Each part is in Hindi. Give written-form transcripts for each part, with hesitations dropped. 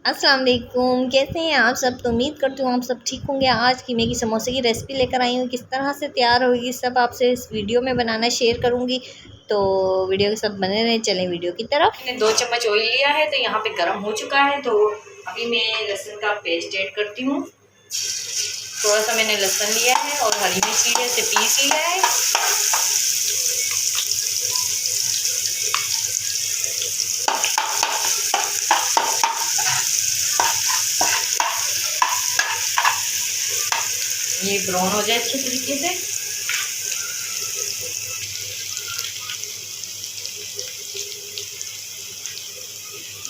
अस्सलाम वालेकुम, कैसे हैं आप सब। तो उम्मीद करती हूँ आप सब ठीक होंगे। आज कीमे की समोसे की रेसिपी लेकर आई हूँ। किस तरह से तैयार होगी सब आपसे इस वीडियो में बनाना शेयर करूँगी। तो वीडियो के सब बने रहे। चलें वीडियो की तरफ। मैंने 2 चम्मच ऑयल लिया है, तो यहाँ पे गर्म हो चुका है। तो अभी मैं लहसुन का पेस्ट ऐड करती हूँ। थोड़ा सा मैंने लहसुन लिया है और हरी मिर्च ली है, इसे पीस लिया है। ये ब्राउन हो जाए अच्छे तरीके से।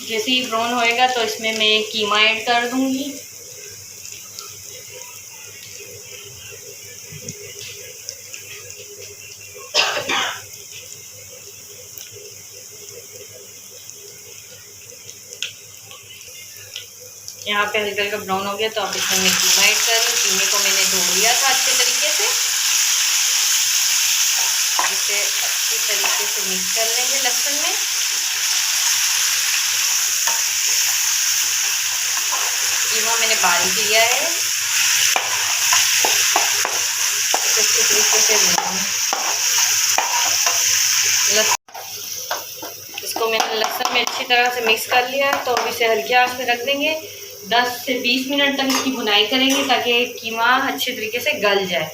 जैसे ही ब्राउन होएगा तो इसमें मैं कीमा ऐड कर दूंगी। यहाँ पे हल्का हल्का ब्राउन हो गया, तो अब इसमें मैं कीमा ऐड कर रही हूँ। कीमे को मैंने धो लिया था अच्छे तरीके से। इसे अच्छी तरीके से मिक्स कर लेंगे लहसुन में। कीमा मैंने बारीक लिया है, इसे अच्छे तरीके से इसको मैंने लहसुन में अच्छी तरह से मिक्स कर लिया है। तो अब इसे हल्की आंच में रख देंगे। 10 से 20 मिनट तक इसकी भुनाई करेंगे ताकि कीमा अच्छे तरीके से गल जाए।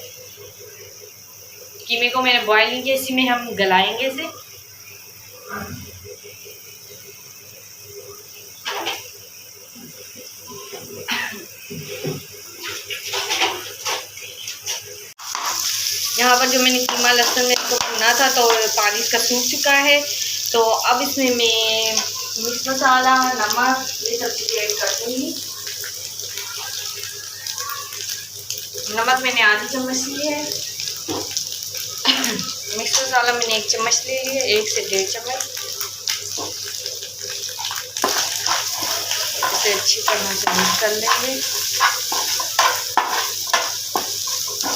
कीमे को मैंने बॉयल नहीं किया, इसी में हम गलाएंगे इसे। यहाँ पर जो मैंने कीमा लहसुन में इसको भुना था, तो पानी इसका सूख चुका है। तो अब इसमें मैं मिर्च मसाला, नमक, ये सब चीज़ें ऐड कर दूँगी। नमक मैंने आधी चम्मच ली है। मिर्च मसाला मैंने 1 चम्मच ले लिया, 1 से 1.5 चम्मच। इसे अच्छी तरह से मिक्स कर लेंगे।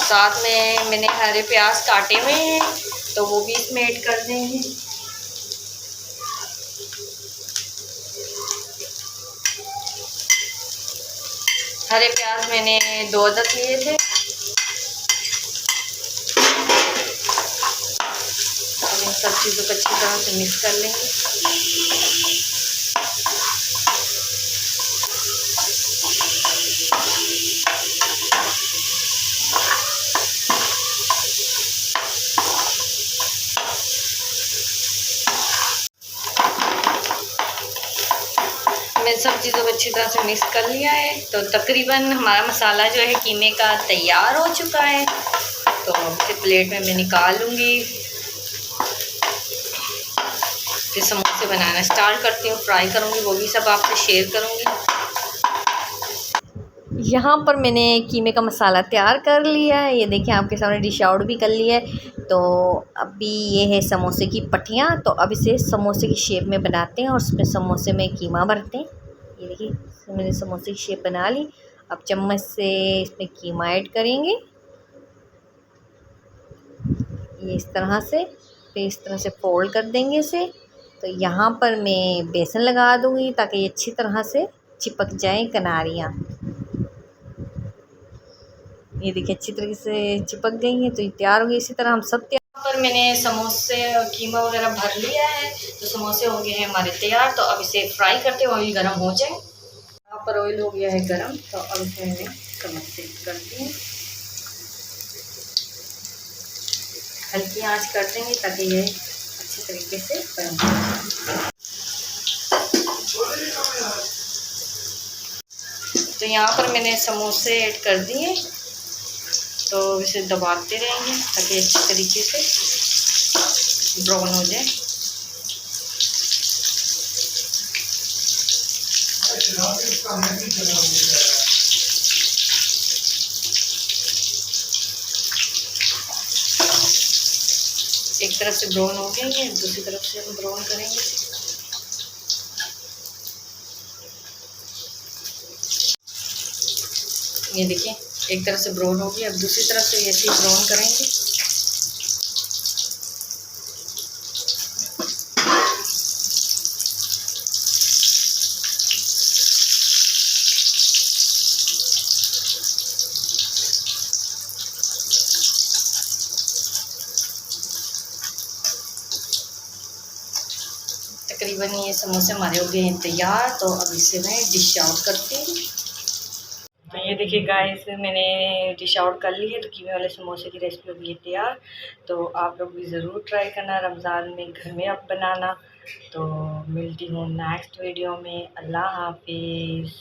साथ में मैंने हरे प्याज काटे हुए हैं, तो वो भी इसमें ऐड कर देंगे। हरे प्याज मैंने 2 अदद लिए थे। अब इन सब चीज़ों को अच्छी तरह से मिक्स कर लेंगे। मैंने सब चीज़ों को अच्छी तरह से मिक्स कर लिया है। तो तकरीबन हमारा मसाला जो है कीमे का तैयार हो चुका है। तो इसे प्लेट में मैं निकाल लूँगी। फिर समोसे बनाना स्टार्ट करती हूँ, फ्राई करूँगी, वो भी सब आपसे शेयर करूँगी। यहाँ पर मैंने कीमे का मसाला तैयार कर लिया है। ये देखिए आपके सामने डिश आउट भी कर लिया है। तो अभी ये है समोसे की पट्टियाँ। तो अब इसे समोसे की शेप में बनाते हैं और उसमें समोसे में कीमा भरते हैं। ये देखिए मैंने समोसे की शेप बना ली। अब चम्मच से इसमें कीमा ऐड करेंगे, ये इस तरह से। फिर इस तरह से फोल्ड कर देंगे इसे। तो यहाँ पर मैं बेसन लगा दूँगी ताकि ये अच्छी तरह से चिपक जाए किनारियाँ। ये देखिए अच्छी तरीके से चिपक गई हैं, तो ये तैयार हो गई। इसी तरह हम सब तैयार। पर मैंने समोसे और कीमा वगैरह भर लिया है, तो समोसे हो गए हैं हमारे तैयार। तो अब इसे फ्राई करते हैं, ऑयल गर्म हो जाए। यहाँ पर ऑयल हो गया है गर्म, तो अब इसे मैं समोसे करती हूँ। हल्की आंच कर देंगे ताकि ये अच्छी तरीके से बन जाए। तो यहाँ पर मैंने समोसे ऐड कर दिए। तो इसे दबाते रहेंगे ताकि अच्छी तरीके से ब्राउन हो जाए। एक तरफ से ब्राउन हो गई है, दूसरी तरफ से हम ब्राउन करेंगे। ये देखिए एक तरफ से ब्राउन हो गई, अब दूसरी तरफ से ऐसे ही ब्राउन करेंगे। तकरीबन ये समोसे हमारे हो गए हैं तैयार। तो अब इसे मैं डिश आउट करती हूँ। तो ये देखिए गाइस, मैंने डिश आउट कर ली है। तो कीमे वाले समोसे की रेसिपी हो गई है तैयार। तो आप लोग भी ज़रूर ट्राई करना रमज़ान में घर में अब बनाना। तो मिलती हूँ नेक्स्ट वीडियो में। अल्लाह हाफिज़।